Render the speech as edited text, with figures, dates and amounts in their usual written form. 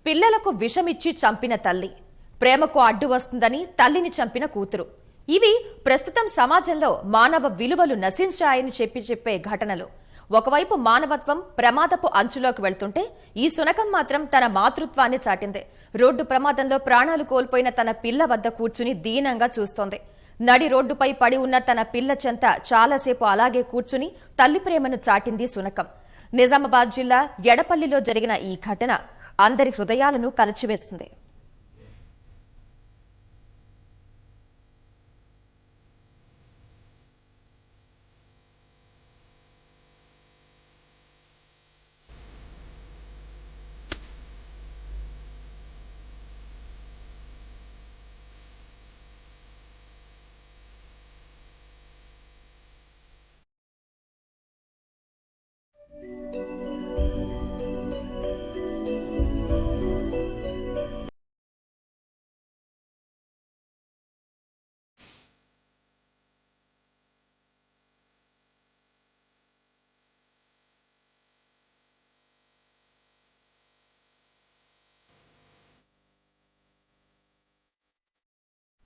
పిల్లలకు విషమిచ్చి చంపిన తల్లి, ప్రేమకు అడ్డు వస్తుందని తల్లిని చంపిన కూతురు. ఇవి ప్రస్తుతం సమాజంలో మానవ విలువలు నశించాయని చెప్పే ఘటనలు. ఒకవైపు మానవత్వం ప్రమాదపు అంచులోకి వెళ్తుంటే ఈ శునకం మాత్రం తన మాతృత్వాన్ని చాటింది. రోడ్డు ప్రమాదంలో ప్రాణాలు కోల్పోయిన తన పిల్ల వద్ద కూర్చుని దీనంగా చూస్తోంది. నడి రోడ్డుపై పడి ఉన్న తన పిల్ల చెంత చాలాసేపు అలాగే కూర్చుని తల్లి ప్రేమను చాటింది శునకం. నిజామాబాద్ జిల్లా ఎడపల్లిలో జరిగిన ఈ ఘటన అందరి హృదయాలను కలచివేస్తుంది.